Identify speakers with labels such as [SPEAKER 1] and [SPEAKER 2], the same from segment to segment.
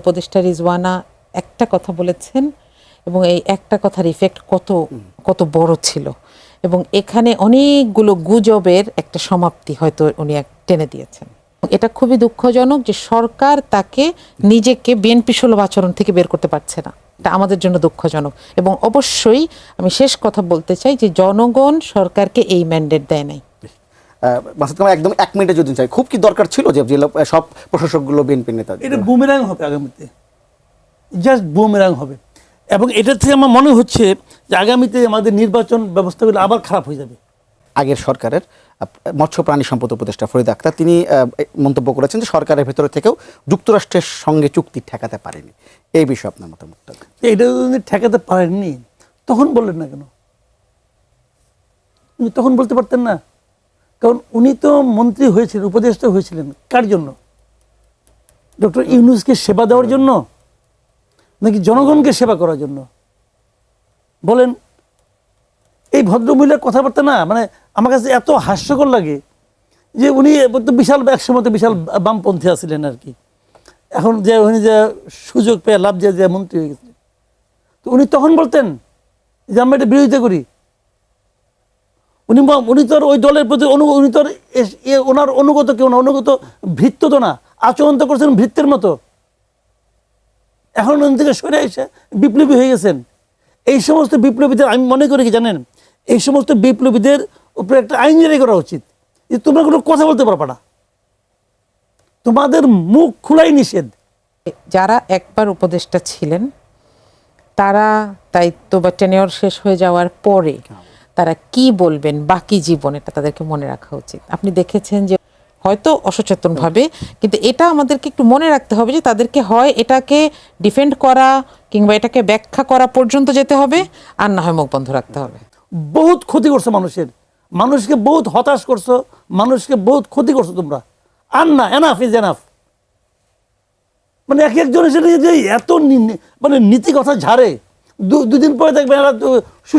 [SPEAKER 1] উপদেষ্টা রিজওয়ানা একটা কথা বলেছেন এবং এই একটা কথার ইফেক্ট কত কত বড় ছিল এবং এখানে অনেকগুলো গুজবের একটা সমাপ্তি হয়তো উনি টেনে দিয়েছেন। এটা খুবই দুঃখজনক যে সরকার তাকে নিজেকে বিএনপি সুলভ আচরণ থেকে বের করতে পারছে না। এটা আমাদের জন্য দুঃখজনক এবং অবশ্যই আমি শেষ কথা বলতে চাই যে জনগণ সরকারকে এই ম্যান্ডেট দেয় নাই।
[SPEAKER 2] মাসুদ কামাল একদম 1 মিনিটে যদি চাই, খুব কি দরকার ছিল যে সব প্রশাসকগুলো বিএনপি নেতা?
[SPEAKER 3] এটা বুমেরাং হবে আগামীতে, জাস্ট বুমেরাং হবে। এবং এটার থেকে আমার মনে হচ্ছে যে আগামীতে আমাদের নির্বাচন ব্যবস্থাগুলো আবার খারাপ হয়ে যাবে।
[SPEAKER 2] আগের সরকারের মৎস্য প্রাণী সম্পদ উপদেষ্টা ফরিদ আক্তার তিনি মন্তব্য করেছেন যে সরকারের ভেতরে থেকেও যুক্তরাষ্ট্রের সঙ্গে চুক্তি ঠেকাতে পারেনি। এই বিষয়ে আপনার মতামত?
[SPEAKER 3] এটা যদি ঠেকাতে পারেননি তখন বললেন না কেন? উনি তখন বলতে পারতেন না? কারণ উনি তো মন্ত্রী হয়েছিলেন, উপদেষ্টা হয়েছিলেন কার জন্য? ডক্টর ইউনূসকে সেবা দেওয়ার জন্য নাকি জনগণকে সেবা করার জন্য? বলেন। এই ভদ্রমহিলার কথাবার্তা না মানে আমার কাছে এত হাস্যকর লাগে যে উনি বিশাল একসময় বিশাল বামপন্থী আছিলেন আর কি, এখন যে উনি যে সুযোগ পেয়ে লাভ যে মন্ত্রী হয়ে গেছিলেন, তো উনি তখন বলতেন যে আমরা এটা বিরোধিতা করি। উনি তো ওই দলের প্রতি উনি তো ওনার অনুগত কেউ না, অনুগত ভৃত্য তো না, আচরণ তো করছেন ভৃত্যের মতো। এখন উনি থেকে সরে এসে বিপ্লবী হয়ে গেছেন। এই সমস্ত বিপ্লবীদের আমি মনে করি কি জানেন, এই সমস্ত বিপ্লবীদের উপরে একটা আইন জারি করা উচিত যে তোমরা কোনো কথা বলতে পারবে না, তোমাদের মুখ খোলাই নিষেধ।
[SPEAKER 1] যারা একবার উপদেষ্টা ছিলেন তারা দায়িত্ব বা টেনিয়র শেষ হয়ে যাওয়ার পরে তারা কি বলবেন বাকি জীবন, এটা তাদেরকে মনে রাখা উচিত। আপনি দেখেছেন যে হয়তো অসচেতনভাবে, কিন্তু এটা আমাদেরকে একটু মনে রাখতে হবে যে তাদেরকে হয় এটাকে ডিফেন্ড করা কিংবা এটাকে ব্যাখ্যা করা পর্যন্ত যেতে হবে, আর না হয় মুখ বন্ধ রাখতে হবে।
[SPEAKER 3] বহুত ক্ষতি করছো মানুষকে বহুত হতাশ করছো, মানুষকে বহুত ক্ষতি করছো তোমরা। আর না, এনাফ ইজ এনাফ। মানে এক একজনের সাথে যে এত মানে নীতি কথা ঝাড়ে, দুদিন পরে দেখবেন এরা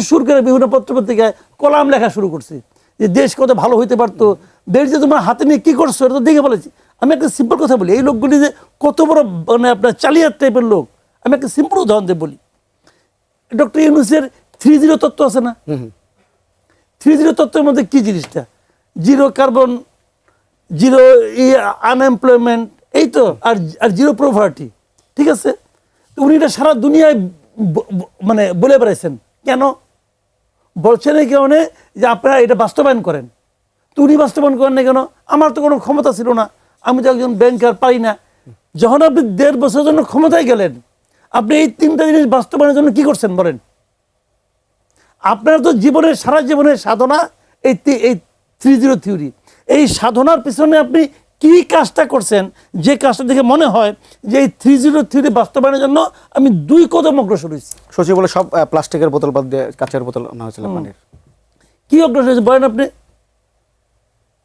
[SPEAKER 3] সুর করে বিভিন্ন পত্রপত্রিকায় কলাম লেখা শুরু করছে যে দেশ কত ভালো হইতে পারতো, দেশ যে তোমরা হাতে নিয়ে কী করছো এটা তো দেখে বলেছি। আমি একটা সিম্পল কথা বলি, এই লোকগুলি যে কত বড় মানে আপনার চালিয়ার টাইপের লোক, আমি একটা সিম্পল উদাহরণ দিয়ে বলি। ডক্টর ইউনূসের 3-0 তত্ত্ব আছে না? 3-0 তত্ত্বের মধ্যে কি জিনিসটা? 0 কার্বন, 0 আনএমপ্লয়মেন্ট, এই তো, আর 0 পভার্টি। ঠিক আছে, তো উনি এটা সারা দুনিয়ায় মানে বলে বেড়াইছেন। কেন বলছেন? এই কারণে যে আপনারা এটা বাস্তবায়ন করেন। তো উনি বাস্তবায়ন করেন না কেন? আমার তো কোনো ক্ষমতা ছিল না, আমি তো একজন ব্যাংকার, পারি না। যখন আপনি 1.5 বছরের জন্য ক্ষমতায় গেলেন, আপনি এই 3টা জিনিস বাস্তবায়নের জন্য কি করছেন বলেন? আপনার তো জীবনের সারা জীবনের সাধনা এই 3-0 থিওরি। এই সাধনার পিছনে আপনি কি কাজটা করছেন যে কাজটা দেখে মনে হয় যে এই 3-0 থিওরি বাস্তবায়নের জন্য আমি 2 কদম অগ্রসর হয়েছি।
[SPEAKER 2] সচিব বলে সব প্লাস্টিকের বোতল বাদ দিয়ে কাঁচের বোতল আনা হয়েছিল পানির।
[SPEAKER 3] কি অগ্রসর হয়েছে বলেন আপনি?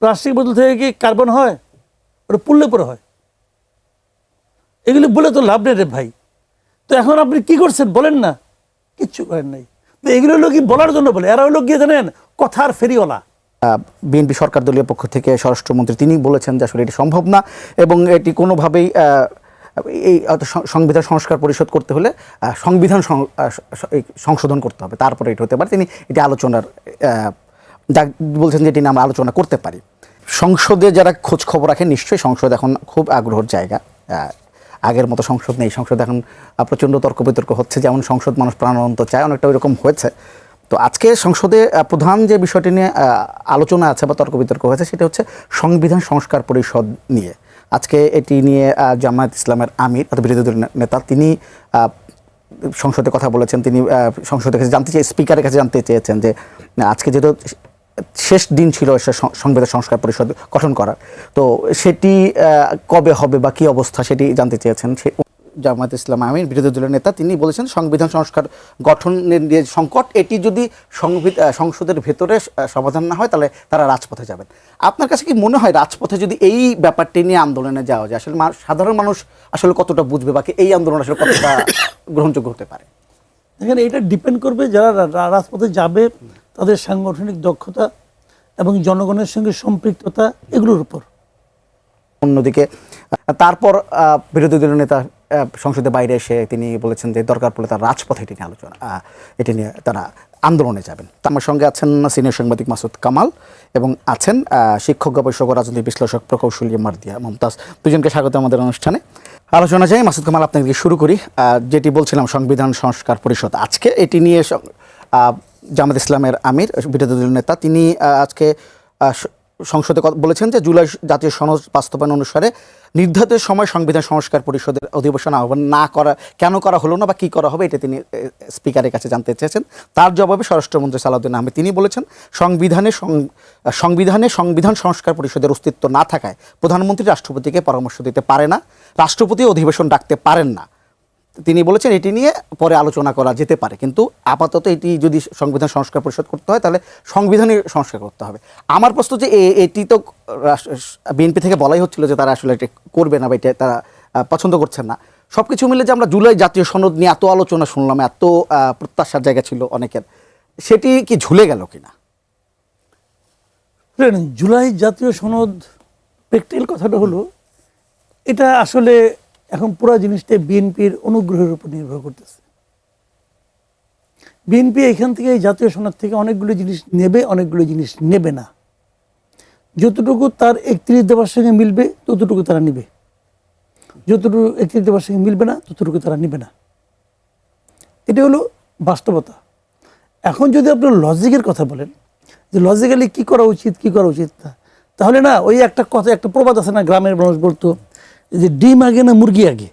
[SPEAKER 3] প্লাস্টিক বোতল থেকে কি কার্বন হয়? ওটা পুড়লে পরে হয়। এগুলি বলে তো লাভ নেই রে ভাই। তো এখন আপনি কি করছেন বলেন না? কিচ্ছু করেন নাই। তো এগুলো হলো কি বলার জন্য বলে, এরা হলো গিয়ে জানেন কথার ফেরিওয়ালা।
[SPEAKER 2] বিএনপি সরকার দলীয় পক্ষ থেকে স্বরাষ্ট্রমন্ত্রী তিনি বলেছেন যে আসলে এটি সম্ভব না এবং এটি কোনোভাবেই এই সংবিধান সংস্কার পরিষদ করতে হলে সংবিধান সংশোধন করতে হবে, তারপরে এটি হতে পারে। তিনি এটি আলোচনার বলছেন যে এটি নিয়ে আমরা আলোচনা করতে পারি। সংসদে যারা খোঁজ খবর রাখেন নিশ্চয়ই সংসদ এখন খুব আগ্রহের জায়গা। আগের মতো সংসদ নেই, সংসদ এখন প্রচণ্ড তর্ক বিতর্ক হচ্ছে, যেমন সংসদ মানুষ প্রাণান্ত চায়, অনেকটা ওইরকম হয়েছে। তো আজকে সংসদে প্রধান যে বিষয়টি নিয়ে আলোচনা আছে বা তর্ক বিতর্ক হয়েছে সেটা হচ্ছে সংবিধান সংস্কার পরিষদ নিয়ে। আজকে এটি নিয়ে জামায়াত ইসলামের আমির অর্থাৎ বিরোধী দলের নেতা তিনি সংসদে কথা বলেছেন। তিনি সংসদের কাছে জানতে চেয়ে স্পিকারের কাছে জানতে চেয়েছেন যে আজকে যেহেতু শেষ দিন ছিল সংবিধান সংস্কার পরিষদ গঠন করার, তো সেটি কবে হবে বা কী অবস্থা সেটি জানতে চেয়েছেন। জামায়াত ইসলাম আমির বিরোধী দলের নেতা তিনি বলেছেন সংবিধান সংস্কার গঠনের যে সংকট, এটি যদি সংসদের ভেতরে সমাধান না হয় তাহলে তারা রাজপথে যাবেন। আপনার কাছে কি মনে হয় রাজপথে যদি এই ব্যাপারটি নিয়ে আন্দোলনে যাওয়া যায়, আসলে সাধারণ মানুষ আসলে কতটা বুঝবে বা এই আন্দোলন আসলে কতটা গ্রহণযোগ্য হতে পারে?
[SPEAKER 3] এখানে এটা ডিপেন্ড করবে যারা রাজপথে যাবে তাদের সাংগঠনিক দক্ষতা এবং জনগণের সঙ্গে সম্পৃক্ততা, এগুলোর উপর।
[SPEAKER 2] অন্যদিকে তারপর বিরোধী দলীয় নেতা সংসদের বাইরে এসে তিনি বলেছেন যে দরকার পড়লে তার রাজপথে এটি নিয়ে আলোচনা এটি নিয়ে তারা আন্দোলনে যাবেন। আমার সঙ্গে আছেন সিনিয়র সাংবাদিক মাসুদ কামাল এবং আছেন শিক্ষক গবেষক ও রাজনৈতিক বিশ্লেষক প্রকৌশলী মার্দিয়া মুমতাজ। দুজনকে স্বাগত আমাদের অনুষ্ঠানে। আলোচনা চাই। মাসুদ কামাল, আপনাকে দিয়ে শুরু করি। যেটি বলছিলাম সংবিধান সংস্কার পরিষদ, আজকে এটি নিয়ে জামাত ইসলামের আমির, বিরোধী দলীয় নেতা, তিনি আজকে সংসদে বলেছেন যে জুলাই জাতীয় সনদ বাস্তবায়ন অনুসারে নির্ধারিত সময় সংবিধান সংস্কার পরিষদের অধিবেশন আহ্বান না করা কেন করা হলো না বা কী করা হবে, এটা তিনি স্পিকারের কাছে জানতে চেয়েছেন। তার জবাবে স্বরাষ্ট্রমন্ত্রী সালাউদ্দিন আহমেদ তিনি বলেছেন সংবিধান সংস্কার পরিষদের অস্তিত্ব না থাকায় প্রধানমন্ত্রী রাষ্ট্রপতিকে পরামর্শ দিতে পারে না, রাষ্ট্রপতি অধিবেশন ডাকতে পারেন না। তিনি বলেছেন এটি নিয়ে পরে আলোচনা করা যেতে পারে, কিন্তু আপাতত এটি যদি সংবিধান সংস্কার পরিষদ করতে হয় তাহলে সংবিধানের সংস্কার করতে হবে। আমার প্রশ্ন যে এটি তো বিএনপি থেকে বলাই হচ্ছিল যে তারা আসলে এটি করবে না বা এটা তারা পছন্দ করছেন না। সব কিছু মিলে যে আমরা জুলাই জাতীয় সনদ নিয়ে এত আলোচনা শুনলাম, এত প্রত্যাশার জায়গা ছিল অনেকের, সেটি কি ঝুলে গেল কিনা?
[SPEAKER 3] জুলাই জাতীয় সনদ প্র্যাকটিক্যাল কথাটা হলো, এটা আসলে এখন পুরো জিনিসটা বিএনপির অনুগ্রহের উপর নির্ভর করতেছে। বিএনপি এখান থেকে এই জাতীয় সনদ থেকে অনেকগুলো জিনিস নেবে, অনেকগুলো জিনিস নেবে না। যতটুকু তার 31 দফার সঙ্গে মিলবে ততটুকু তারা নিবে, যতটুকু 31 দফার সঙ্গে মিলবে না ততটুকু তারা নিবে না। এটা হলো বাস্তবতা। এখন যদি আপনার লজিকের কথা বলেন যে লজিক্যালি কী করা উচিত কী করা উচিত না, তাহলে না ওই একটা কথা, একটা প্রবাদ আছে না, গ্রামের মানুষ বলতো যে ডিম আগে না মুরগি আগে।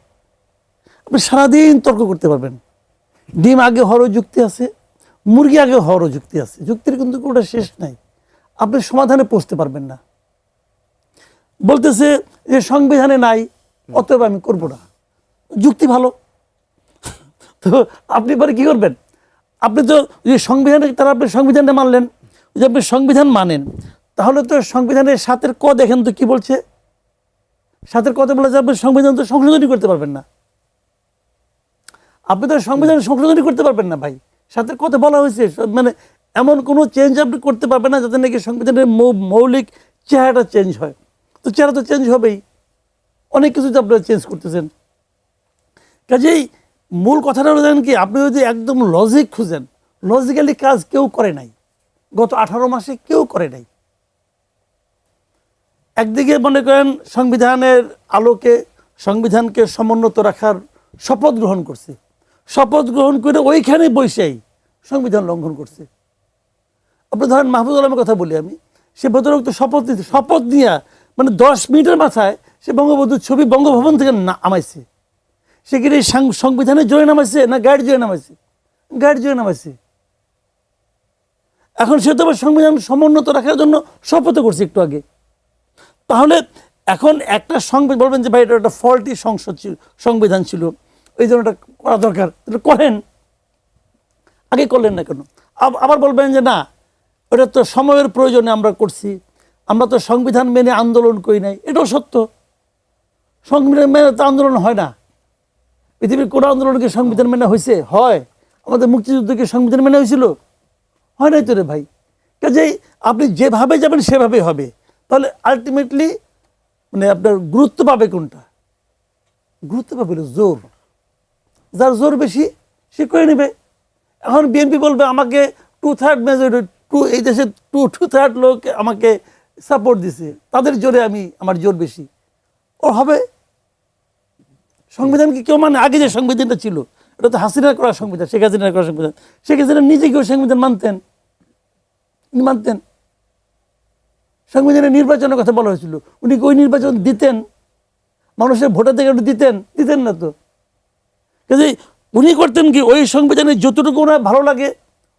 [SPEAKER 3] আপনি সারাদিন তর্ক করতে পারবেন, ডিম আগে হওয়ারও যুক্তি আছে, মুরগি আগে হওয়ারও যুক্তি আছে, যুক্তির কিন্তু কোনোটা শেষ নাই, আপনি সমাধানে পৌঁছতে পারবেন না। বলতেছে যে সংবিধানে নাই অতএব আমি করব না, যুক্তি ভালো। তো আপনি পরে কি করবেন? আপনি তো যে সংবিধানে, তারা আপনি সংবিধানটা মানলেন, যে আপনি সংবিধান মানেন, তাহলে তো সংবিধানের 7-এর ক দেখেন তো কি বলছে। 7-এর কথা বলে যে আপনি সংবিধান তো সংশোধনী করতে পারবেন না, আপনি তো সংবিধান সংশোধনী করতে পারবেন না ভাই। 7-এর কথা বলা হয়েছে মানে এমন কোনো চেঞ্জ আপনি করতে পারবেন না যাতে নাকি সংবিধানের মৌলিক চেহারাটা চেঞ্জ হয়। তো চেহারা তো চেঞ্জ হবেই, অনেক কিছু তো আপনারা চেঞ্জ করতেছেন। কাজেই মূল কথাটা হলো জানেন কি, আপনি যদি একদম লজিক খুঁজেন, লজিক্যালি কাজ কেউ করে নাই, গত 18 মাসে কেউ করে নাই। একদিকে মনে করেন সংবিধানের আলোকে সংবিধানকে সমুন্নত রাখার শপথ গ্রহণ করছে, শপথ গ্রহণ করে ওইখানে বসেই সংবিধান লঙ্ঘন করছে। আপনি ধরেন মাহফুজ আলমের কথা বলি আমি, সে ভদ্রলোক তো শপথ নিয়ে মানে 10 মিনিটের মাথায় সে বঙ্গবন্ধুর ছবি বঙ্গভবন থেকে নামাইছে। সে কি সংবিধানের জোরে নামাইছে না গাইড জোরে নামাইছে? গাইড জোরে নামাইছে। এখন সে তো আবার সংবিধান সমুন্নত রাখার জন্য শপথ করছে একটু আগে। তাহলে এখন একটা সংবিধান বলবেন যে ভাই এটা একটা ফল্টি সংবিধান ছিল, এই জন্য এটা করা দরকার, এটা করেন, আগে করলেন না কেন? আবার বলবেন যে না, ওটা তো সময়ের প্রয়োজনে আমরা করছি, আমরা তো সংবিধান মেনে আন্দোলন করি নাই। এটাও সত্য, সংবিধান মেনে তো আন্দোলন হয় না। পৃথিবীর কোনো আন্দোলনকে সংবিধান মেনে হয়েছে? হয়। আমাদের মুক্তিযুদ্ধকে সংবিধান মেনে হয়েছিল? হয় নাই তো রে ভাই। কাজেই আপনি যেভাবে যাবেন সেভাবেই হবে। তাহলে আলটিমেটলি মানে আপনার গুরুত্ব পাবে কোনটা? গুরুত্ব পাবে জোর, যার জোর বেশি সে করে নেবে। এখন বিএনপি বলবে আমাকে 2/3 মেজরিটি, এই দেশে 2/3 লোক আমাকে সাপোর্ট দিছে, তাদের জোরে আমার জোর বেশি, ও হবে। সংবিধান কি কেউ মানে? আগে যে সংবিধানটা ছিল এটা তো হাসিনার করা সংবিধান, শেখ হাসিনার করা সংবিধান। শেখ হাসিনা নিজে কেউ সংবিধান মানতেন? সংবিধানের নির্বাচনের কথা বলা হয়েছিল, উনি ওই নির্বাচন দিতেন? মানুষের ভোটাধিকার দিতেন না তো। কাজেই উনি করতেন কি, ওই সংবিধানে যতটুকু ওনার ভালো লাগে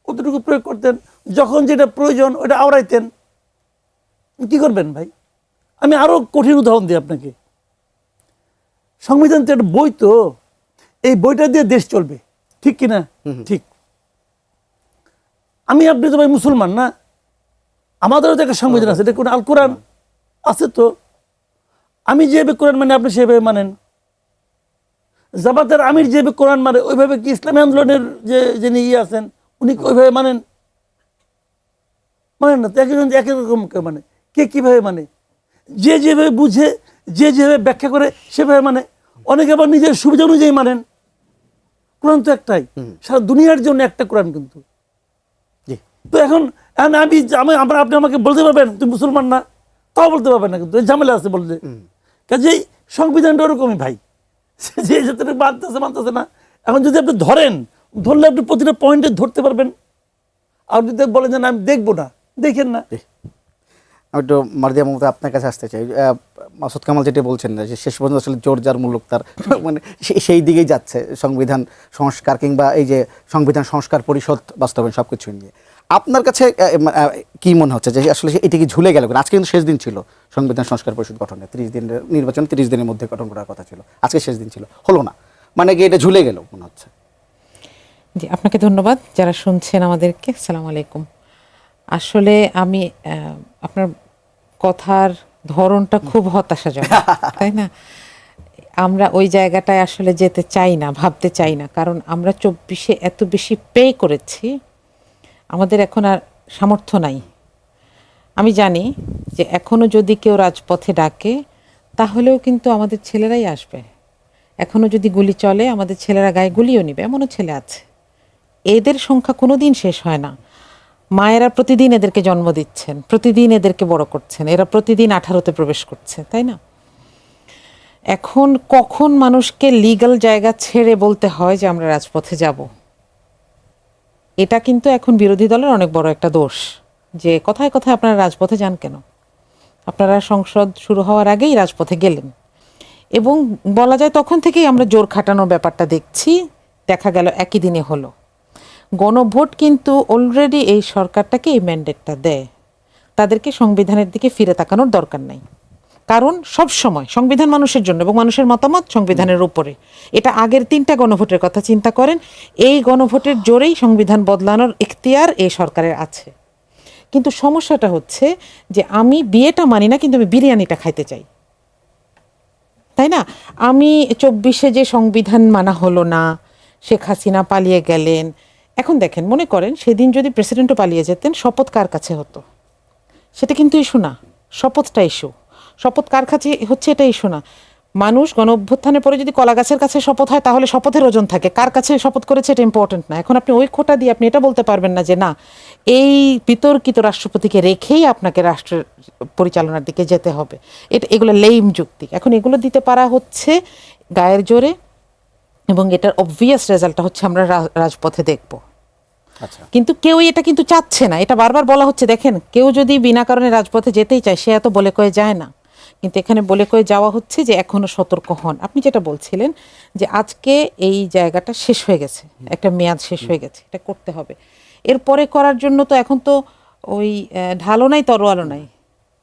[SPEAKER 3] অতটুকু প্রয়োগ করতেন, যখন যেটা প্রয়োজন ওটা আওড়াইতেন। কি করবেন ভাই? আমি আরো কঠিন উদাহরণ দিই আপনাকে। সংবিধান তো একটা বই, তো এই বইটা দিয়ে দেশ চলবে, ঠিক কিনা? ঠিক। আপনি তো ভাই মুসলমান না, আমাদেরও তো একটা সংবিধান আছে, এটা কোন আল কোরআন আছে তো। আমি যেভাবে কোরআন মানে আপনি সেভাবে মানেন। জামাতের আমির যেভাবে কোরআন মানে ওইভাবে কি ইসলামী আন্দোলনের যিনি আছেন উনি ওইভাবে মানেন না তো। একজন এক রকম মানে, কে কিভাবে মানে? যে যেভাবে বুঝে, যে যেভাবে ব্যাখ্যা করে সেভাবে মানে, অনেকে আবার নিজের সুবিধা অনুযায়ী মানেন। কোরআন তো একটাই, সারা দুনিয়ার জন্য একটা কোরআন কিন্তু।
[SPEAKER 2] জি।
[SPEAKER 3] তো এখন আপনি আমাকে বলতে পারবেন তুমি মুসলমান না, তাও বলতে পারবেন না, কিন্তু এই ঝামেলা আছে বলতে। কাজেই সংবিধানটা ওরকমই ভাই, যে যাতে মানতেছে না। এখন যদি আপনি ধরলে আপনি প্রতিটা পয়েন্টে ধরতে পারবেন। আর যদি বলেন যে না আমি দেখবো না, দেখেন না।
[SPEAKER 2] আমি একটু মারদিয়া মমতা আপনার কাছে আসতে চাই। মাসুদ কামাল যেটা বলছেন যে শেষ পর্যন্ত আসলে জোর যার মুলুক তার, মানে সেই দিকেই যাচ্ছে সংবিধান সংস্কার কিংবা এই যে সংবিধান সংস্কার পরিষদ বাস্তবায়ন সব কিছু নিয়ে। আপনার কাছে কি মনে হচ্ছে যে আসলে এটা কি ঝুলে গেল? আজকে কিন্তু শেষ দিন ছিল সংবিধান সংস্কার পরিষদ গঠনে, 30 দিনের নির্বাচন, 30 দিনের মধ্যে গঠন করার কথা ছিল, আজকে শেষ দিন ছিল, হলো না, মানে কি এটা ঝুলে গেল মনে হচ্ছে?
[SPEAKER 1] জি, আপনাকে ধন্যবাদ। যারা শুনছেন আমাদেরকে, আসসালামু আলাইকুম। আসলে আমি আপনার কথার ধরনটা খুব হতাশাজনক, তাই না? আমরা ওই জায়গাটায় আসলে যেতে চাই না, ভাবতে চাই না, কারণ আমরা 24-এ এত বেশি পে করেছি, আমাদের এখন আর সামর্থ্য নাই। আমি জানি যে এখনো যদি কেউ রাজপথে ডাকে তাহলেও কিন্তু আমাদের ছেলেরাই আসবে। এখনো যদি গুলি চলে আমাদের ছেলেরা গায়ে গুলিও নিবে, এমনও ছেলে আছে। এদের সংখ্যা কোনো দিন শেষ হয় না। মায়েরা প্রতিদিন এদেরকে জন্ম দিচ্ছেন, প্রতিদিন এদেরকে বড় করছেন, এরা প্রতিদিন 18-তে প্রবেশ করছে, তাই না? এখন কখন মানুষকে লিগ্যাল জায়গা ছেড়ে বলতে হয় যে আমরা রাজপথে যাব, এটা কিন্তু এখন বিরোধী দলের অনেক বড় একটা দোষ, যে কথায় কথায় আপনারা রাজপথে যান কেন? আপনারা সংসদ শুরু হওয়ার আগেই রাজপথে গেলেন, এবং বলা যায় তখন থেকেই আমরা জোর খাটানোর ব্যাপারটা দেখছি। দেখা গেল একই দিনে হলো। গণভোট কিন্তু অলরেডি এই সরকারটাকে এই ম্যান্ডেটটা দেয়, তাদেরকে সংবিধানের দিকে ফিরে তাকানোর দরকার নাই। কারণ সব সময় সংবিধান মানুষের জন্য এবং মানুষের মতামত সংবিধানের উপরে। এটা আগের 3টা গণভোটের কথা চিন্তা করেন, এই গণভোটের জোরেই সংবিধান বদলানোর এখতিয়ার এই সরকারের আছে। কিন্তু সমস্যাটা হচ্ছে যে আমি বিয়েটা মানি না, কিন্তু আমি বিরিয়ানিটা খাইতে চাই, তাই না? আমি 24-এ যে সংবিধান মানা হলো না, শেখ হাসিনা পালিয়ে গেলেন। এখন দেখেন, মনে করেন সেদিন যদি প্রেসিডেন্টও পালিয়ে যেতেন, শপথ কার কাছে হতো? সেটা কিন্তু ইস্যু না, শপথটা ইস্যু। শপথ কার কাছে হচ্ছে এটা ইস্যু না। মানুষ গণ অভ্যুত্থানের পরে যদি কলা গাছের কাছে শপথ হয় তাহলে শপথের ওজন থাকে, কার কাছে শপথ করেছে এটা ইম্পর্টেন্ট না। এখন আপনি ওই খোঁটা দিয়ে আপনি এটা বলতে পারবেন না যে না, এই বিতর্কিত রাষ্ট্রপতিকে রেখেই আপনাকে রাষ্ট্রের পরিচালনার দিকে যেতে হবে। এগুলো লেইম যুক্তি। এখন এগুলো দিতে পারা হচ্ছে গায়ের জোরে, এবং এটার অবভিয়াস রেজাল্টটা হচ্ছে আমরা রাজপথে দেখব।
[SPEAKER 2] আচ্ছা,
[SPEAKER 1] কিন্তু কেউই এটা কিন্তু চাচ্ছে না। এটা বারবার বলা হচ্ছে, দেখেন কেউ যদি বিনা কারণে রাজপথে যেতেই চায় সে এত বলে কয়ে যায় না, কিন্তু এখানে বলে কয়ে যাওয়া হচ্ছে যে এখনো সতর্ক হন। আপনি যেটা বলছিলেন যে আজকে এই জায়গাটা শেষ হয়ে গেছে, একটা মেয়াদ শেষ হয়ে গেছে, এটা করতে হবে। এরপরে করার জন্য তো এখন তো ওই ঢালও নাই তরোয়ালও নাই,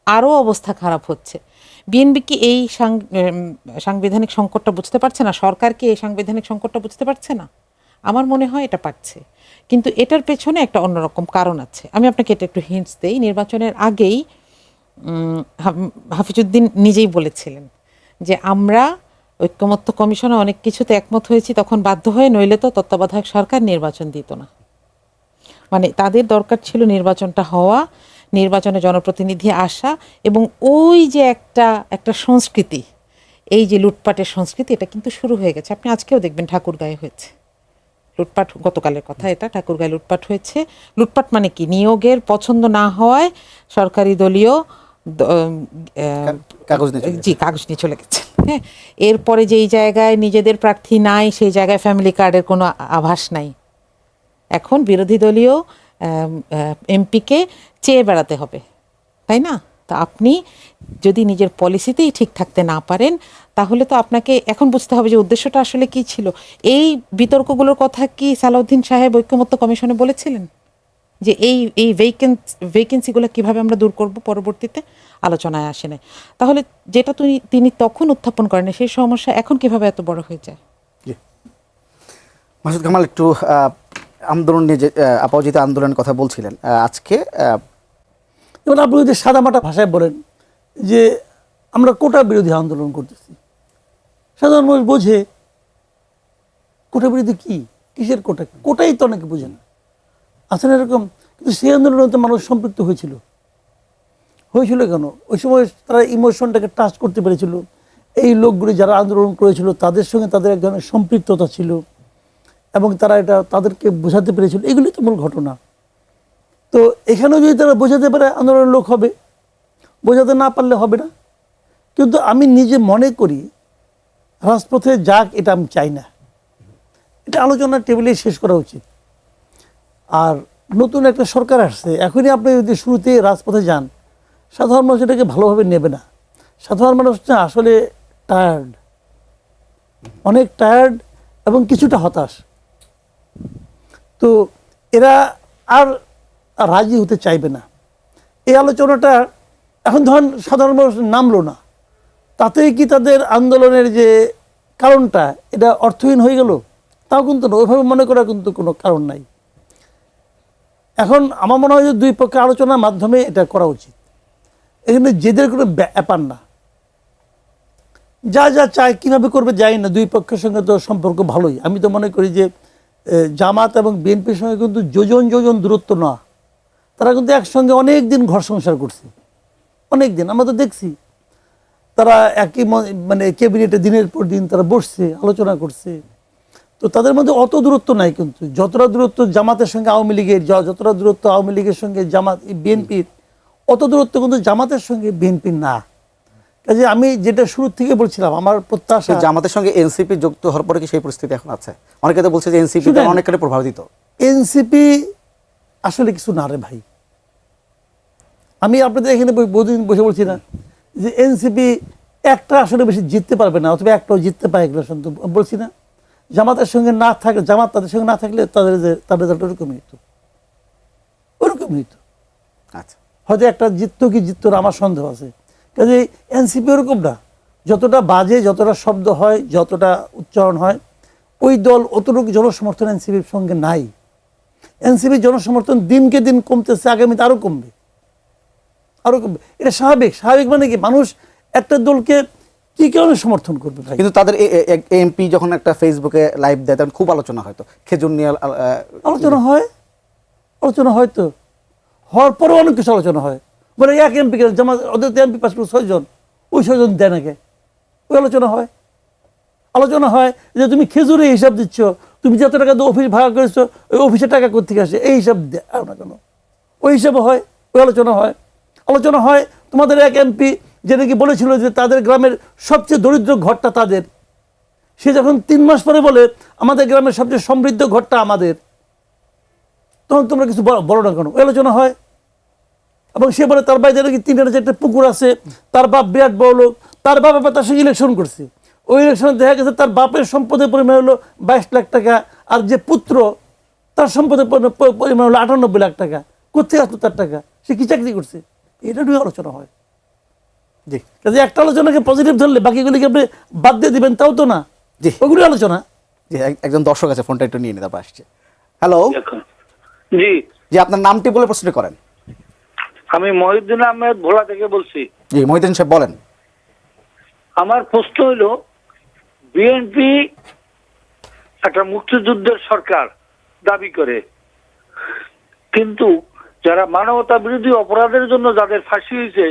[SPEAKER 1] আরও অবস্থা খারাপ হচ্ছে। বিএনপি কি এই সাংবিধানিক সংকটটা বুঝতে পারছে না? সরকার কি এই সাংবিধানিক সংকটটা বুঝতে পারছে না? আমার মনে হয় এটা পারছে, কিন্তু এটার পেছনে একটা অন্যরকম কারণ আছে। আমি আপনাকে এটা একটু হিন্টস দেই। নির্বাচনের আগেই হাফিজউদ্দিন নিজেই বলেছিলেন যে আমরা ঐক্যমত্য কমিশনে অনেক কিছুতে একমত হয়েছি, তখন বাধ্য হয়ে, নইলে তো তত্ত্বাবধায়ক সরকার নির্বাচন দিত না। মানে তাদের দরকার ছিল নির্বাচনটা হওয়া, নির্বাচনে জনপ্রতিনিধি আসা, এবং ওই যে একটা সংস্কৃতি, এই যে লুটপাটের সংস্কৃতি, এটা কিন্তু শুরু হয়ে গেছে। আপনি আজকেও দেখবেন ঠাকুরগাঁয়ে হয়েছে লুটপাট, গতকালের কথা এটা, ঠাকুরগাঁয়ে লুটপাট হয়েছে। লুটপাট মানে কি? নিয়োগের পছন্দ না হওয়ায় সরকারি দলীয়
[SPEAKER 2] কাগজ নিয়ে চলে গেছে।
[SPEAKER 1] জি, কাগজ নিয়ে চলে গেছে। হ্যাঁ, এরপরে যেই জায়গায় নিজেদের প্রার্থী নাই সেই জায়গায় ফ্যামিলি কার্ডের কোনো আভাস নাই। এখন বিরোধী দলীয় এমপিকে চেয়ে বেড়াতে হবে, তাই না? তো আপনি যদি নিজের পলিসিতেই ঠিক থাকতে না পারেন, তাহলে তো আপনাকে এখন বুঝতে হবে যে উদ্দেশ্যটা আসলে কি ছিল। এই বিতর্কগুলোর কথা কি সালাউদ্দিন সাহেব ঐক্যমত্য কমিশনে বলেছিলেন যে এই ভেকেন্সিগুলো কিভাবে আমরা দূর করব? পরবর্তীতে আলোচনায় আসে নাই। তাহলে যেটা তিনি তখন উত্থাপন করেন সেই সমস্যা এখন কিভাবে এত বড় হয়ে যায়?
[SPEAKER 2] মাসুদ কামাল, একটু আন্দোলন নিয়ে যে অপরাজিত আন্দোলনের কথা বলছিলেন আজকে,
[SPEAKER 3] এবং আপনি যদি সাদামাটা ভাষায় বলেন যে আমরা কোটা বিরোধী আন্দোলন করতেছি, সাধারণ মানুষ বোঝে কোটা বিরোধী কি, কিসের কোটা, কোটাই তো অনেকে বোঝে না। আসলে এরকম, কিন্তু সেই আন্দোলনে তো মানুষ সম্পৃক্ত হয়েছিল, হয়েছিল কেন? ওই সময় তারা ইমোশনটাকে টাচ করতে পেরেছিল। এই লোকগুলি যারা আন্দোলন করেছিল তাদের সঙ্গে তাদের এক ধরনের সম্পৃক্ততা ছিল এবং তারা এটা তাদেরকে বোঝাতে পেরেছিল। এগুলি তো মূল ঘটনা। তো এখানেও যদি তারা বোঝাতে পারে আন্দোলনের লোক হবে, বোঝাতে না পারলে হবে না। কিন্তু আমি নিজে মনে করি রাজপথে যাক, এটা আমি চাই না। এটা আলোচনার টেবিলে শেষ করা উচিত। আর নতুন একটা সরকার আসছে, এখনই আপনি যদি শুরুতে রাজপথে যান, সাধারণ মানুষ এটাকে ভালোভাবে নেবে না। সাধারণ মানুষটা আসলে টায়ার্ড, অনেক টায়ার্ড এবং কিছুটা হতাশ। তো এরা আর রাজি হতে চাইবে না। এই আলোচনাটা এখন ধরেন সাধারণ মানুষ নামলো না, তাতেই কি তাদের আন্দোলনের যে কারণটা এটা অর্থহীন হয়ে গেল? তাও কিন্তু না, ওইভাবে মনে করার কিন্তু কোনো কারণ নাই। এখন আমার মনে হয় যে দুই পক্ষে আলোচনার মাধ্যমে এটা করা উচিত। এখানে জেদের কোনো ব্যাপার না, যা যা চায় কীভাবে করবে যাই না, দুই পক্ষের সঙ্গে তো সম্পর্ক ভালোই। আমি তো মনে করি যে জামাত এবং বিএনপির সঙ্গে কিন্তু যোজন যোজন দূরত্ব না, তারা কিন্তু একসঙ্গে অনেক দিন ঘর সংসার করছে, অনেক দিন। আমরা তো দেখছি তারা একই মানে ক্যাবিনেটে দিনের পর দিন তারা বসছে, আলোচনা করছে। তো তাদের মধ্যে অত দূরত্ব নাই, কিন্তু যতটা দূরত্ব জামাতের সঙ্গে আওয়ামী লীগের, যতটা দূরত্ব আওয়ামী লীগের সঙ্গে জামাত বিএনপির, অত দূরত্ব কিন্তু জামাতের সঙ্গে বিএনপির না। কাজে আমি যেটা শুরু থেকে বলছিলাম, আমার প্রত্যাশা
[SPEAKER 2] জামাতের সঙ্গে এনসিপি যুক্ত হওয়ার পরে কি সেই পরিস্থিতি এখন আছে? অনেকে তো বলছে যে এনসিপি অনেকটা প্রভাবিত।
[SPEAKER 3] এনসিপি আসলে কিছু না রে ভাই। আমি আপনাদের এখানে বহুদিন বসে বলছি না যে এনসিপি একটা আসলে বেশি জিততে পারবে না, অথবা একটাও জিততে পারে এগুলো শুনতে বলছি না। জামাতের সঙ্গে না থাকলে, জামাত তাদের সঙ্গে না থাকলে তাদের ওরকমই হতো, ওরকমই হতো।
[SPEAKER 2] আচ্ছা,
[SPEAKER 3] হয়তো একটা জিততো কি জিততো না আমার সন্দেহ আছে। কাজে এনসিপি ওরকম না, যতটা বাজে, যতটা শব্দ হয়, যতটা উচ্চারণ হয়, ওই দল অতটুকু জনসমর্থন এনসিপির সঙ্গে নাই। এনসিপির জনসমর্থন দিনকে দিন কমতেছে, আগামীতে আরও কমবে, আরও কমবে। এটা স্বাভাবিক। স্বাভাবিক মানে কি, মানুষ একটা দলকে কি কারণে সমর্থন করবে ভাই?
[SPEAKER 2] কিন্তু তাদের এমপি যখন একটা ফেসবুকে লাইভ দেয় তখন খুব আলোচনা হয়তো, খেজুর নিয়ে
[SPEAKER 3] আলোচনা হয়, আলোচনা হয়তো হওয়ার পরেও অনেক কিছু আলোচনা হয়। বলে এক এমপি জামা, ওদের তো এমপি পাস করে 6 জন, ওই 6 জন দেয় নাকি? ওই আলোচনা হয়। আলোচনা হয় যে তুমি খেজুরে হিসাব দিচ্ছ, তুমি যত টাকা দিয়ে অফিস ভাড়া করেছো, ওই অফিসের টাকা কোথেকে আসে, এই হিসাব দেয় না কেন? ওই হিসাবে হয়, ওই আলোচনা হয়। আলোচনা হয় তোমাদের এক এমপি যে নাকি বলেছিল যে তাদের গ্রামের সবচেয়ে দরিদ্র ঘরটা তাদের, সে যখন 3 মাস পরে বলে আমাদের গ্রামের সবচেয়ে সমৃদ্ধ ঘরটা আমাদের, তখন তোমরা কিছু বলো না কেন? ওই আলোচনা হয়। এবং সে বলে তার বাইরে নাকি 3-4টা পুকুর আছে, তার বাপ বিরাট বড় লোক, তার বাপ আবার তার সঙ্গে ইলেকশন করছে। ওই ইলেকশনে দেখা গেছে তার বাপের সম্পদের পরিমাণ হলো 22 লাখ টাকা, আর যে পুত্র তার সম্পদের পরিমাণ হলো 98 লাখ টাকা। কোথায় আসতো তার টাকা? সে কি চাকরি করছে? এটা নিয়ে আলোচনা হয়।
[SPEAKER 2] জি,
[SPEAKER 3] কাজে একটা আলোচনাকে পজিটিভ ধরলে বাকিগুলিকে আপনি বাদ দিয়ে দিবেন, তাও তো না।
[SPEAKER 2] জি,
[SPEAKER 3] ওগুলি আলোচনা।
[SPEAKER 2] জি, একজন দর্শক আছে, ফোনটা একটু নিয়ে নিতে আসছে। হ্যালো,
[SPEAKER 4] জি
[SPEAKER 2] জি, আপনার নামটি বলে প্রশ্ন করেন।
[SPEAKER 4] আমি মহিউদ্দিন আহমেদ ভোলা থেকে বলছি।
[SPEAKER 2] জি, মহিউদ্দিন সাহেব বলেন।
[SPEAKER 4] আমার প্রশ্ন হইল, বিএনপি একটা মুক্তিযুদ্ধের সরকার দাবি করে, কিন্তু যারা মানবতা বিরোধী অপরাধের জন্য যাদের ফাঁসি হয়েছে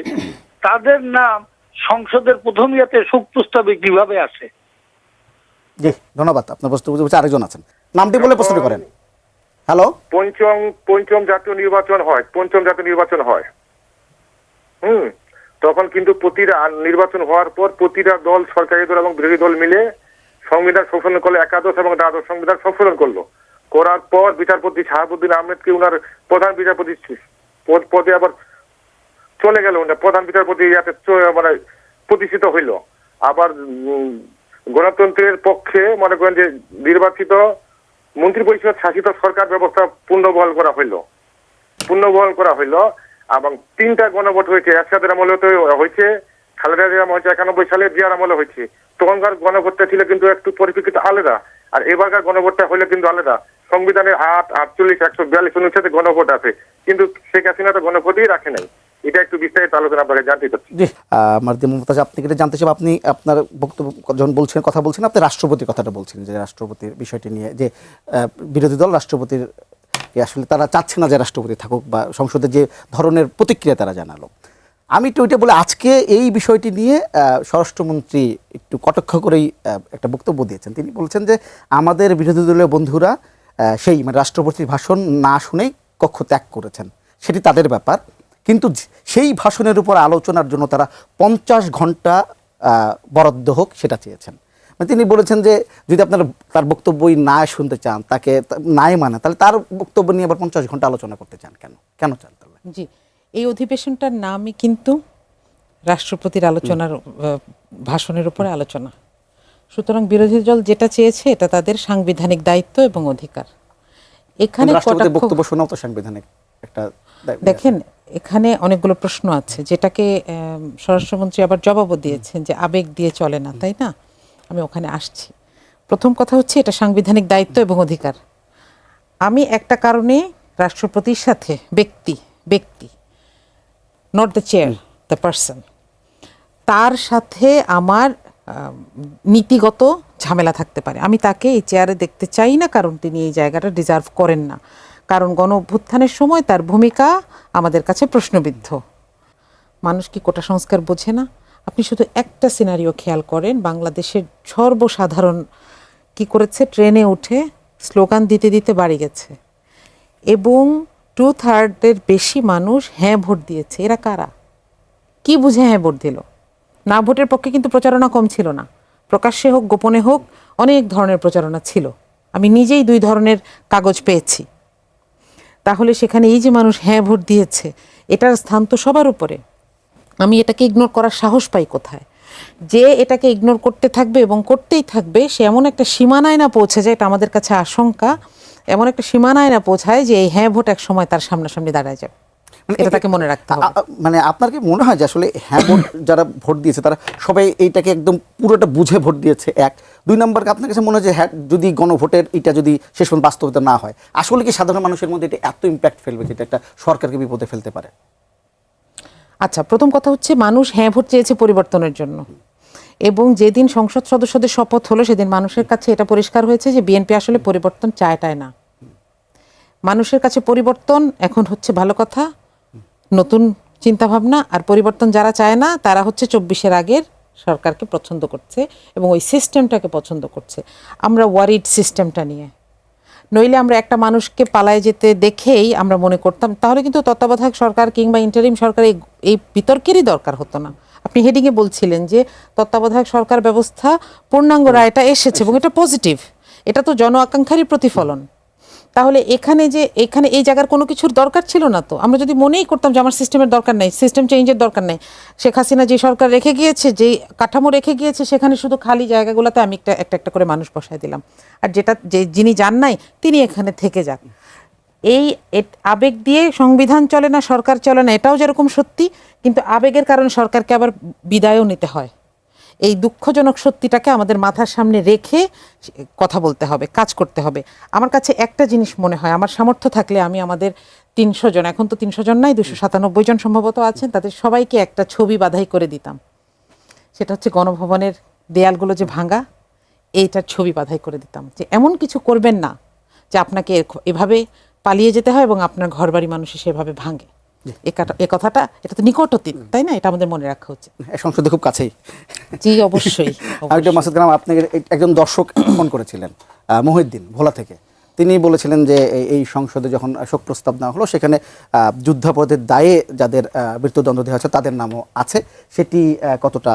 [SPEAKER 4] তাদের নাম সংসদের প্রথম ইয়াতে শোক প্রস্তাবে কিভাবে আসে?
[SPEAKER 2] জি, ধন্যবাদ। আপনার প্রশ্ন বুঝে আরেকজন আছেন, নামটি বলে প্রশ্ন করেন। হ্যালো,
[SPEAKER 5] পঞ্চম জাতীয় নির্বাচন হয়। তখন কিন্তু প্রতিটা নির্বাচন হওয়ার পর প্রতিটা দল, সরকারি দল এবং বিরোধী দল মিলে সংবিধান সংশোধন করলো, একাদশ এবং দ্বাদশ সংবিধান সংশোধন করলো। করার পর বিচারপতি শাহাবুদ্দিন আহমেদকে উনার প্রধান বিচারপতি পদে আবার চলে গেল, প্রধান বিচারপতি মানে প্রতিষ্ঠিত হইল। আবার গণতন্ত্রের পক্ষে মনে করেন যে নির্বাচিত মন্ত্রী পরিষদ শাসিত সরকার ব্যবস্থা পুনর্বহাল করা হইল। এবং 3টা গণভোট হয়েছে, এরশাদের আমলে তো হয়েছে, খালেদা জিয়ার আমলে 91 সালে, জিয়ার আমলে হয়েছে। তখনকার গণভোটটা ছিল কিন্তু একটু পরিপ্রেক্ষিত আলাদা, আর এবারকার গণভোটটা হলে কিন্তু আলাদা। সংবিধানের 8, 48, 142 অনুচ্ছেদে গণভোট আছে, কিন্তু শেখ হাসিনা তো গণভোটই রাখে নাই। এটা একটু বিস্তারিত আলোচনা আপনাকে জানতে চাচ্ছি।
[SPEAKER 2] জি, মারদি মুমতাজ, আপনি কি জানতে চাই, আপনি আপনার বক্তব্য যখন বলছেন, কথা বলছেন, আপনি রাষ্ট্রপতির কথাটা বলছেন, যে রাষ্ট্রপতির বিষয়টি নিয়ে, যে বিরোধী দল রাষ্ট্রপতির আসলে তারা চাচ্ছে না যে রাষ্ট্রপতি থাকুক, বা সংসদে যে ধরনের প্রতিক্রিয়া তারা জানালো। আমি একটু ওইটা বলে আজকে এই বিষয়টি নিয়ে স্বরাষ্ট্রমন্ত্রী একটু কটাক্ষ করেই একটা বক্তব্য দিয়েছেন। তিনি বলছেন যে আমাদের বিরোধী দলীয় বন্ধুরা সেই মানে রাষ্ট্রপতির ভাষণ না শুনেই কক্ষ ত্যাগ করেছেন, সেটি তাদের ব্যাপার, কিন্তু সেই ভাষণের উপর আলোচনার জন্য তারা 50 ঘন্টা বরাদ্দ হোক সেটা চেয়েছেন। মানে তিনি বলেছেন যে যদি আপনারা তার বক্তব্যই না শুনতে চান, তাকে নাই মানে, তাহলে তার বক্তব্য নিয়ে আবার 50 ঘন্টা আলোচনা করতে চান কেন? কেন চান তাহলে?
[SPEAKER 1] জি, এই অধিবেশনটার নামই কিন্তু রাষ্ট্রপতির আলোচনার ভাষণের উপরে আলোচনা। সুতরাং বিরোধী দল যেটা চেয়েছে এটা তাদের সাংবিধানিক দায়িত্ব এবং অধিকার। এখানে
[SPEAKER 2] রাষ্ট্রপতির বক্তব্য শোনাও তো সাংবিধানিক একটা
[SPEAKER 1] দেখেন, এখানে অনেকগুলো প্রশ্ন আছে যেটাকে স্বরাষ্ট্রমন্ত্রী আবার জবাবও দিয়েছেন যে আবেগ দিয়ে চলে না, তাই না? আমি ওখানে আসছি। প্রথম কথা হচ্ছে এটা সাংবিধানিক দায়িত্ব এবং অধিকার। আমি একটা কারণে রাষ্ট্রপতির সাথে ব্যক্তি not the chair, the person, তার সাথে আমার নীতিগত ঝামেলা থাকতে পারে। আমি তাকে এই চেয়ারে দেখতে চাই না, কারণ তিনি এই জায়গাটা ডিজার্ভ করেন না, কারণ গণ অভ্যুত্থানের সময় তার ভূমিকা আমাদের কাছে প্রশ্নবিদ্ধ। মানুষ কি কোটা সংস্কার বোঝে না? আপনি শুধু একটা সিনারিও খেয়াল করেন, বাংলাদেশের সর্বসাধারণ কি করেছে, ট্রেনে উঠে স্লোগান দিতে দিতে বাড়ি গেছে, এবং 2/3 বেশি মানুষ হ্যাঁ ভোট দিয়েছে। এরা কারা? কি বুঝে হ্যাঁ ভোট দিল? না ভোটের পক্ষে কিন্তু প্রচারণা কম ছিল না, প্রকাশ্যে হোক গোপনে হোক অনেক ধরনের প্রচারণা ছিল। আমি নিজেই 2 ধরনের কাগজ পেয়েছি। তাহলে সেখানে এই যে মানুষ হ্যাঁ ভোট দিয়েছে, এটার স্থান তো সবার উপরে। আমি এটাকে ইগনোর করার সাহস পাই কোথায়? যে এটাকে ইগনোর করতে থাকবে এবং করতেই থাকবে, সে এমন একটা সীমানায় না পৌঁছে যায়, এটা আমাদের কাছে আশঙ্কা, এমন একটা সীমানায় না পৌঁছায় যে এই হ্যাঁ ভোট এক সময় তার সামনাসামনি দাঁড়ায় যাবে। এটা তাকে মনে রাখতে হবে।
[SPEAKER 2] মানে আপনার কি মনে হয় যে আসলে হ্যাঁ ভোট যারা ভোট দিয়েছে তারা সবাই এইটাকে একদম পুরোটা বুঝে ভোট দিয়েছে? 1 2 নম্বর, আপনার কাছে মনে হয় যে হ্যাঁ যদি গণভোটের এটা যদি শেষ পর্যন্ত বাস্তবতা না হয়, আসলে কি সাধারণ মানুষের মধ্যে এটা এত ইম্প্যাক্ট ফেলবে যেটা একটা সরকারকে বিপদে ফেলতে পারে?
[SPEAKER 1] আচ্ছা, প্রথম কথা হচ্ছে মানুষ হ্যাঁ ভোট চেয়েছে পরিবর্তনের জন্য, এবং যেদিন সংসদ সদস্যদের শপথ হলো সেদিন মানুষের কাছে এটা পরিষ্কার হয়েছে যে বিএনপি আসলে পরিবর্তন চায়টায় না। মানুষের কাছে পরিবর্তন এখন হচ্ছে ভালো কথা, নতুন চিন্তাভাবনা, আর পরিবর্তন যারা চায় না তারা হচ্ছে 24-এর আগের সরকারকে পছন্দ করছে এবং ওই সিস্টেমটাকে পছন্দ করছে। আমরা ওয়ারিড সিস্টেমটা নিয়ে, নইলে আমরা একটা মানুষকে পালায় যেতে দেখেই আমরা মনে করতাম তাহলে কিন্তু তত্ত্বাবধায়ক সরকার কিংবা ইন্টারিম সরকার এই বিতর্কেরই দরকার হতো না। আপনি হেডিংয়ে বলছিলেন যে তত্ত্বাবধায়ক সরকার ব্যবস্থা পূর্ণাঙ্গ রায়টা এসেছে এবং এটা পজিটিভ, এটা তো জন আকাঙ্ক্ষারই প্রতিফলন। তাহলে এখানে এই জায়গার কোনো কিছুর দরকার ছিল না। তো আমরা যদি মনেই করতাম যে আমার সিস্টেমের দরকার নেই, সিস্টেম চেঞ্জের দরকার নেই, শেখ হাসিনা যে সরকার রেখে গিয়েছে, যে কাঠামো রেখে গিয়েছে, সেখানে শুধু খালি জায়গাগুলোতে আমি একটা করে মানুষ বসায় দিলাম, আর যিনি যান নাই তিনি এখানে থেকে যান। এই আবেগ দিয়ে সংবিধান চলে না, সরকার চলে না, এটাও যেরকম সত্যি, কিন্তু আবেগের কারণে সরকারকে আবার বিদায়ও নিতে হয়। এই দুঃখজনক সত্যিটাকে আমাদের মাথার সামনে রেখে কথা বলতে হবে, কাজ করতে হবে। আমার কাছে একটা জিনিস মনে হয়, আমার সামর্থ্য থাকলে আমি আমাদের 300 জন, এখন তো 300 জন নাই, 297 জন সম্ভবত আছেন, তাদের সবাইকে একটা ছবি বাঁধাই করে দিতাম। সেটা হচ্ছে গণভবনের দেয়ালগুলো যে ভাঙা, এইটার ছবি বাঁধাই করে দিতাম, যে এমন কিছু করবেন না যে আপনাকে এভাবে পালিয়ে যেতে হয় এবং আপনার ঘরবাড়ি মানুষ সেভাবে ভাঙে। এ কথাটা, এটা তো নিকট অতীত, তাই না? এটা আমাদের মনে রাখা উচিত।
[SPEAKER 2] সংসদে খুব কাছেই।
[SPEAKER 1] জি, অবশ্যই।
[SPEAKER 2] আরেকটা মাসুদ কালাম, আপনাকে একজন দর্শক ফোন করেছিলেন, মহিউদ্দিন ভোলা থেকে। তিনি বলেছিলেন যে এই সংসদে যখন শোক প্রস্তাব নেওয়া হলো সেখানে যুদ্ধাপরাধের দায়ে যাদের মৃত্যুদণ্ড দেওয়া হচ্ছে তাদের নামও আছে, সেটি কতটা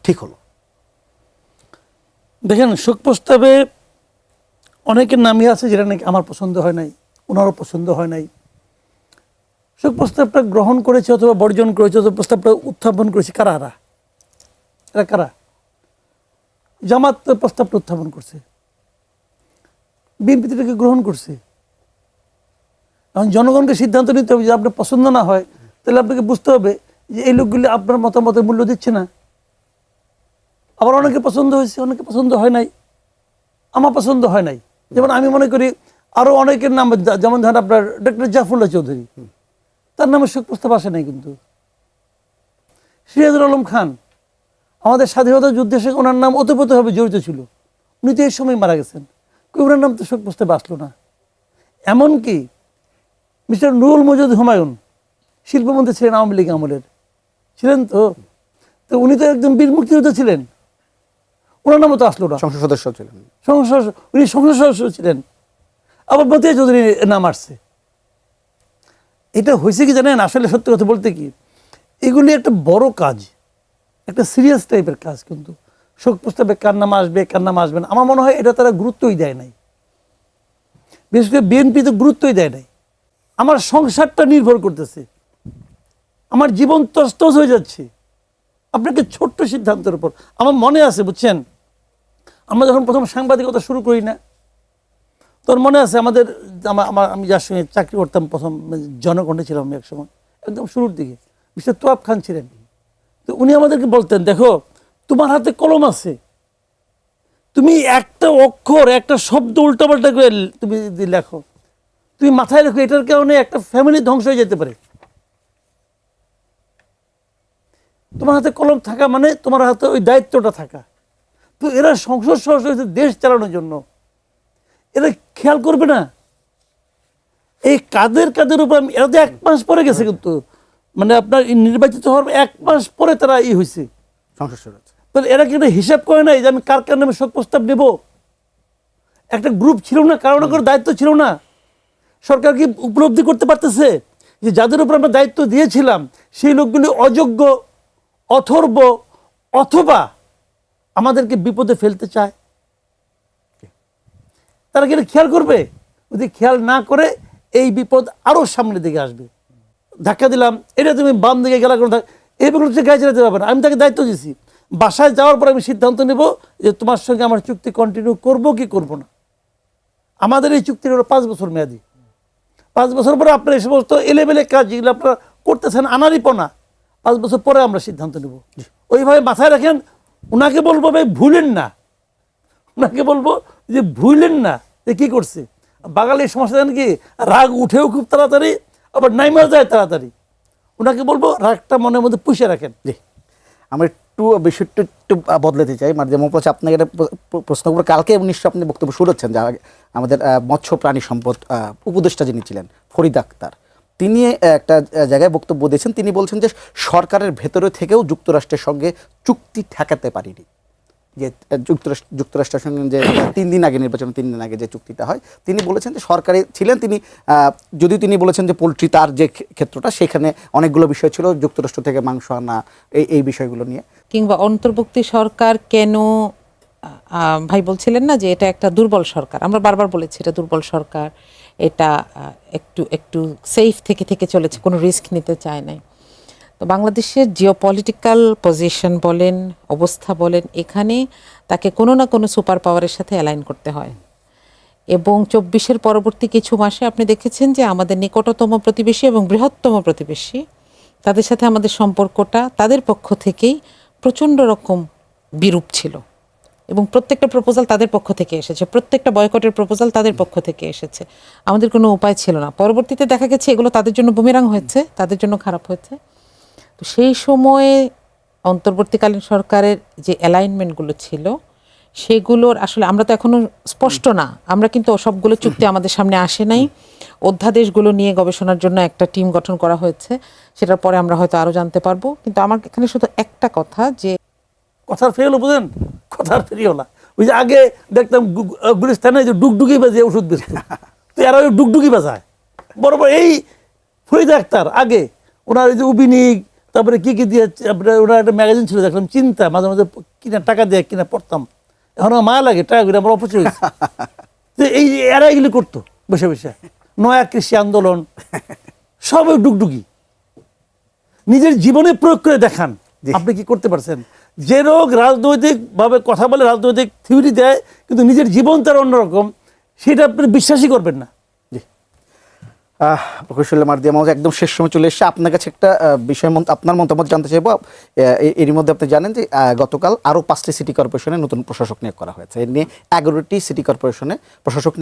[SPEAKER 2] ঠিক হলো?
[SPEAKER 3] দেখেন, শোক প্রস্তাবে অনেকের নামই আছে যেটা নাকি আমার পছন্দ হয় নাই, ওনারও পছন্দ হয় নাই। শোক প্রস্তাবটা গ্রহণ করেছে অথবা বর্জন করেছে অথবা প্রস্তাবটা উত্থাপন করেছে কারা? এরা কারা? জামাত প্রস্তাবটা উত্থাপন করছে, বিএনপি এটাকে গ্রহণ করছে। এখন জনগণকে সিদ্ধান্ত নিতে হবে, যদি আপনার পছন্দ না হয় তাহলে আপনাকে বুঝতে হবে যে এই লোকগুলি আপনার মতামতের মূল্য দিচ্ছে না। আবার অনেকে পছন্দ হয়েছে, অনেকে পছন্দ হয় নাই। আমার পছন্দ হয় নাই। যেমন আমি মনে করি আরো অনেকের নাম, যেমন ধরেন আপনার ডক্টর জাফরুল্লাহ চৌধুরী, তার নামে শোক প্রস্তাব আসে নাই। কিন্তু সিরাজুল আলম খান, আমাদের স্বাধীনতা যুদ্ধে সে ওনার নাম ওতপ্রোতভাবে জড়িত ছিল, উনি তো এই সময় মারা গেছেন, ওনার নাম তো শোক প্রস্তাবে আসলো না। এমনকি মিস্টার নুরুল মজিদ হুমায়ুন শিল্পমন্ত্রী ছিলেন আওয়ামী লীগ আমলের, ছিলেন তো। তো উনি তো একজন বীর মুক্তিযোদ্ধা ছিলেন, ওনার নামও তো আসলো না।
[SPEAKER 2] সংসদ সদস্য ছিলেন।
[SPEAKER 3] উনি সংসদ সদস্য ছিলেন, আবার মতিয়া চৌধুরী নাম আসছে। এটা হয়েছে কি জানেন, আসলে সত্যি কথা বলতে কি, এগুলি একটা বড় কাজ, একটা সিরিয়াস টাইপের কাজ। কিন্তু শোক প্রস্তাবে কার নাম আসবে কার নাম আসবে না, আমার মনে হয় এটা তারা গুরুত্বই দেয় নাই। বিশেষ করে বিএনপি তো গুরুত্বই দেয় নাই। আমার সংসারটা নির্ভর করতেছে, আমার জীবন তছনছ হয়ে যাচ্ছে আপনাকে ছোট্ট সিদ্ধান্তের উপর। আমার মনে আছে, বুঝছেন, আমরা যখন প্রথম সাংবাদিকতা শুরু করি না, তোর মনে আছে আমাদের আমি যার সঙ্গে চাকরি করতাম প্রথম, জনকণ্ঠে ছিলাম আমি একসময়, একদম শুরুর দিকে, মিস্টার তোয়াব খান ছিলেন। তো উনি আমাদেরকে বলতেন, দেখো তোমার হাতে কলম আছে, তুমি একটা অক্ষর একটা শব্দ উল্টাপাল্টা করে তুমি যদি লেখো, তুমি মাথায় রেখো এটার কারণে একটা ফ্যামিলি ধ্বংস হয়ে যেতে পারে। তোমার হাতে কলম থাকা মানে তোমার হাতে ওই দায়িত্বটা থাকা। তো এরা সংসদ সদস্য হয়েছে দেশ চালানোর জন্য, এরা খেয়াল করবে না এই কাদের উপর। এরা তো 1 মাস পরে গেছে, কিন্তু মানে আপনার নির্বাচিত হওয়ার 1 মাস পরে তারা হয়েছে
[SPEAKER 2] সংসদ সদস্য।
[SPEAKER 3] তাহলে এরা কি একটা হিসাব করে নাই যে আমি কার কার নামে শোক প্রস্তাব নেব? একটা গ্রুপ ছিল না, কারো না কারো দায়িত্ব ছিল না। সরকার কি উপলব্ধি করতে পারতেছে যে যাদের উপর আমরা দায়িত্ব দিয়েছিলাম সেই লোকগুলি অযোগ্য, অথর্ব, অথবা আমাদেরকে বিপদে ফেলতে চায়? তারা কি এটা খেয়াল করবে? যদি খেয়াল না করে এই বিপদ আরো সামনের দিকে আসবে। ধাক্কা দিলাম, এটা তুমি বাম দিকে গেলা করে এইগুলো হচ্ছে গায়ে চালাতে পারবে না। আমি তাকে দায়িত্ব দিয়েছি, বাসায় যাওয়ার পর আমি সিদ্ধান্ত নেব যে তোমার সঙ্গে আমার চুক্তি কন্টিনিউ করব কি করব না। আমাদের এই চুক্তির হলো 5 বছর মেয়াদি। 5 বছর পরে আপনার এই সমস্ত এলেবেলে কাজ যেগুলো আপনারা করতেছেন আনারিপনা, 5 বছর পরে আমরা সিদ্ধান্ত নেব। ওইভাবে মাথায় রাখেন। ওনাকে বলবো ভাই ভুলেন না, ওনাকে বলবো যে ভুলেন না যে কি করছে। বাঙালির সমস্যা জানেন কি, রাগ উঠেও খুব তাড়াতাড়ি, আবার নাইমা যায় তাড়াতাড়ি। ওনাকে বলবো রাগটা মনের মধ্যে পুষে রাখেন।
[SPEAKER 2] জি, আমরা একটু বিষয়টা একটু বদলাতে চাই। মানে যেমন আপনাকে একটা প্রশ্ন করবো, কালকে নিশ্চয় আপনি বক্তব্য শুনেছেন যে আমাদের মৎস্য প্রাণী সম্পদ উপদেষ্টা যিনি ছিলেন ফরিদ আক্তার, তিনি একটা জায়গায় বক্তব্য দিয়েছেন। তিনি বলছেন যে সরকারের ভেতরে থেকেও যুক্তরাষ্ট্রের সঙ্গে চুক্তি ঠেকাতে পারিনি। যে যুক্তরাষ্ট্রের সঙ্গে যে 3 দিন আগে নির্বাচন, 3 দিন আগে যে চুক্তিটা হয়, তিনি বলেছেন যে সরকারে ছিলেন তিনি, যদিও তিনি বলেছেন যে পোলট্রি তার যে ক্ষেত্রটা, সেখানে অনেকগুলো বিষয় ছিল যুক্তরাষ্ট্র থেকে মাংস আনা, এই বিষয়গুলো নিয়ে।
[SPEAKER 1] কিংবা অন্তর্বর্তী সরকার কেন, ভাই বলছিলেন না যে এটা একটা দুর্বল সরকার, আমরা বারবার বলেছি এটা দুর্বল সরকার, এটা একটু সেফ থেকে চলেছে, কোনো রিস্ক নিতে চায় নাই। তো বাংলাদেশের জিওপলিটিক্যাল পজিশন বলেন, অবস্থা বলেন, এখানে তাকে কোনো না কোনো সুপার পাওয়ারের সাথে অ্যালাইন করতে হয়। এবং 24-এর পরবর্তী কিছু মাসে আপনি দেখেছেন যে আমাদের নিকটতম প্রতিবেশী এবং বৃহত্তম প্রতিবেশী, তাদের সাথে আমাদের সম্পর্কটা তাদের পক্ষ থেকেই প্রচণ্ড রকম বিরূপ ছিল। এবং প্রত্যেকটা প্রপোজাল তাদের পক্ষ থেকে এসেছে, প্রত্যেকটা বয়কটের প্রপোজাল তাদের পক্ষ থেকে এসেছে। আমাদের কোনো উপায় ছিল না। পরবর্তীতে দেখা গেছে এগুলো তাদের জন্য বুমেরাং হয়েছে, তাদের জন্য খারাপ হয়েছে। তো সেই সময়ে অন্তর্বর্তীকালীন সরকারের যে অ্যালাইনমেন্টগুলো ছিল সেগুলোর আসলে আমরা তো এখনো স্পষ্ট না, আমরা কিন্তু সবগুলো চুক্তি আমাদের সামনে আসে নাই। অধ্যাদেশগুলো নিয়ে গবেষণার জন্য একটা টিম গঠন করা হয়েছে, সেটার পরে আমরা হয়তো আরও জানতে পারবো। কিন্তু আমার এখানে শুধু একটা কথা, যে
[SPEAKER 3] কথার ফের হলো, বুঝলেন, কথার ফেরি হলো। ওই যে আগে দেখতাম গুলিস্তানে যে ডুগডুগি বাজিয়ে ওষুধ বেচত, তো এরা ওই ডুগডুগি বাজায় বরাবর। এই ফরিদ আক্তার আগে ওনার ওই যে উবিনিক, তারপরে কি দিয়ে ওনার একটা ম্যাগাজিন ছিল দেখলাম চিন্তা, মাঝে মাঝে কিনা টাকা দিয়ে কিনা পড়তাম। এখন আমার মায়া লাগে, টাকা করে আমার অপচয় হয়েছে। তো এই এরা এগুলি করতো বসে বসে, নয়া কৃষি আন্দোলন, সব ওই ডুগডুগি। নিজের জীবনে প্রয়োগ করে দেখান আপনি কি করতে পারছেন। যে লোক রাজনৈতিক ভাবে কথা বলে, রাজনৈতিক থিওরি দেয়, কিন্তু নিজের জীবন তার অন্যরকম, সেটা আপনি বিশ্বাসই করবেন না।
[SPEAKER 2] প্রকৌশলী মার্দিয়া মহোদয়, একদম শেষ সময় চলে এসেছে। আপনার কাছে একটা বিষয় আপনার মতামত জানতে চাইব। এর মধ্যে আপনি জানেন যে গতকাল আরও 5টি সিটি কর্পোরেশনে নতুন প্রশাসক নিয়োগ করা হয়েছে। এর নিয়ে 11টি সিটি কর্পোরেশনে প্রশাসক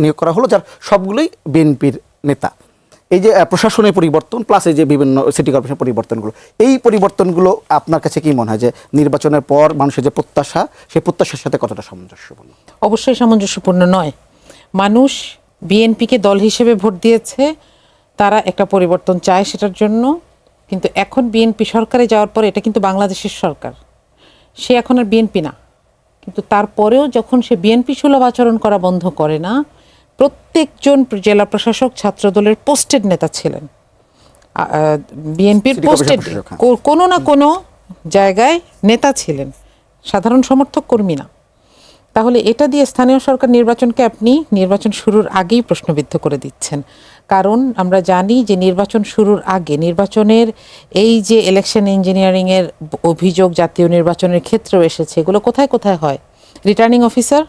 [SPEAKER 2] নিয়োগ করা হলো, যার সবগুলোই বিএনপির নেতা। এই যে প্রশাসনের পরিবর্তন প্লাস এই যে বিভিন্ন সিটি কর্পোরেশন পরিবর্তনগুলো, এই পরিবর্তনগুলো আপনার কাছে কি মনে হয় যে নির্বাচনের পর মানুষের যে প্রত্যাশা, সেই প্রত্যাশার সাথে কতটা সামঞ্জস্যপূর্ণ?
[SPEAKER 1] অবশ্যই সামঞ্জস্যপূর্ণ নয়। মানুষ বিএনপিকে দল হিসেবে ভোট দিয়েছে, তারা একটা পরিবর্তন চায় সেটার জন্য, কিন্তু এখন বিএনপি সরকারে যাওয়ার পরে এটা কিন্তু বাংলাদেশের সরকার, সে এখন আর বিএনপি না। কিন্তু তারপরেও যখন সে বিএনপি সুলভ আচরণ করা বন্ধ করে না, প্রত্যেকজন জেলা প্রশাসক ছাত্রদলের পোস্টেড নেতা ছিলেন, বিএনপির
[SPEAKER 2] সিটি কর্পোরেশন
[SPEAKER 1] পোস্টেড
[SPEAKER 2] প্রশাসক, হ্যাঁ।
[SPEAKER 1] কোনো না কোনো জায়গায় নেতা ছিলেন, সাধারণ সমর্থক কর্মী না। তাহলে এটা দিয়ে স্থানীয় সরকার নির্বাচনকে আপনি নির্বাচন শুরুর আগেই প্রশ্নবিদ্ধ করে দিচ্ছেন। কারণ আমরা জানি যে নির্বাচন শুরুর আগে নির্বাচনের এই যে ইলেকশন ইঞ্জিনিয়ারিংয়ের অভিযোগ জাতীয় নির্বাচনের ক্ষেত্রেও এসেছে, এগুলো কোথায় কোথায় হয়? রিটার্নিং অফিসার,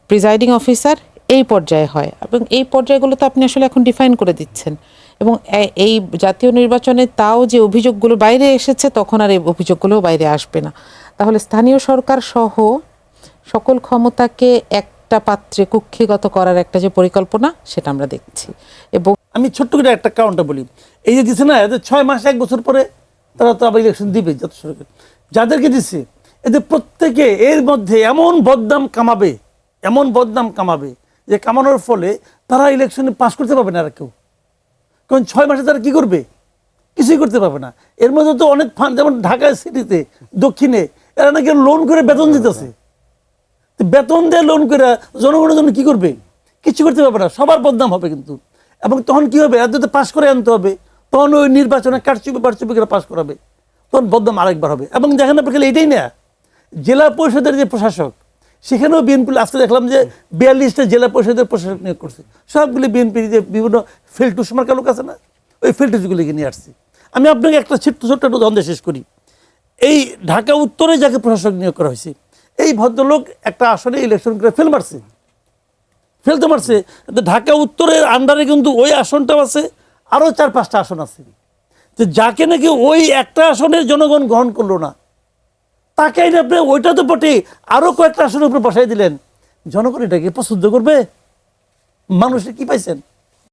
[SPEAKER 1] প্রিজাইডিং অফিসার, এই পর্যায়ে হয়। এবং এই পর্যায়গুলো তো আপনি আসলে এখন ডিফাইন করে দিচ্ছেন। এবং এই জাতীয় নির্বাচনে তাও যে অভিযোগগুলো বাইরে এসেছে, তখন আর এই অভিযোগগুলোও বাইরে আসবে না। তাহলে স্থানীয় সরকার সহ সকল ক্ষমতাকে একটা পাত্রে কুক্ষিগত করার একটা যে পরিকল্পনা, সেটা আমরা দেখছি। এবং
[SPEAKER 3] আমি ছোট্ট করে একটা কারণটা বলি, এই যে দিচ্ছে না, এদের 6 মাস 1 বছর পরে তারা তো আবার ইলেকশন দিবে। যত সরকার যাদেরকে দিচ্ছে, এদের প্রত্যেকে এর মধ্যে এমন বদনাম কামাবে যে কামানোর ফলে তারা ইলেকশনে পাস করতে পারবে না আর কেউ। কারণ 6 মাসে তারা কি করবে? কিছুই করতে পারবে না। এর মধ্যে তো অনেক ফান্ড, যেমন ঢাকা সিটিতে দক্ষিণে এরা নাকি লোন করে বেতন দিতেছে। বেতন দিয়ে লোন করে জনগণের জন্য কি করবে? কিছু করতে পারবে না, সবার বদনাম হবে কিন্তু। এবং তখন কি হবে? এত পাস করে আনতে হবে, তখন ওই নির্বাচনে কারচুপি করে পাস করাবে, তখন বদনাম আরেকবার হবে। এবং যেখানে আপনি এটাই না, জেলা পরিষদের যে প্রশাসক, সেখানেও বিএনপি আজকে দেখলাম যে 42টা জেলা পরিষদের প্রশাসক নিয়োগ করছে। সবগুলি বিএনপির যে বিভিন্ন ফেলটুস মার্কা লোক আছে না, ওই ফেলটুসগুলিকে নিয়ে আসছে। আমি আপনাকে একটা ছোট্ট একটা উদাহরণ দিয়ে শেষ করি। এই ঢাকা উত্তরে যাকে প্রশাসক নিয়োগ করা হয়েছে, এই ভদ্রলোক একটা আসনে ইলেকশন করে ফেলতে পারছে। ঢাকা উত্তরের আন্ডারে কিন্তু ওই আসনটাও আছে, আরও 4-5টা আসন আছে। যে যাকে নাকি ওই একটা আসনের জনগণ গ্রহণ করলো না, তাকে আপনি ওইটা তো বটে আরও কয়েকটা আসনের উপরে বসাই দিলেন, জনগণ এটাকে পছন্দ করবে? মানুষের কি পাইছেন?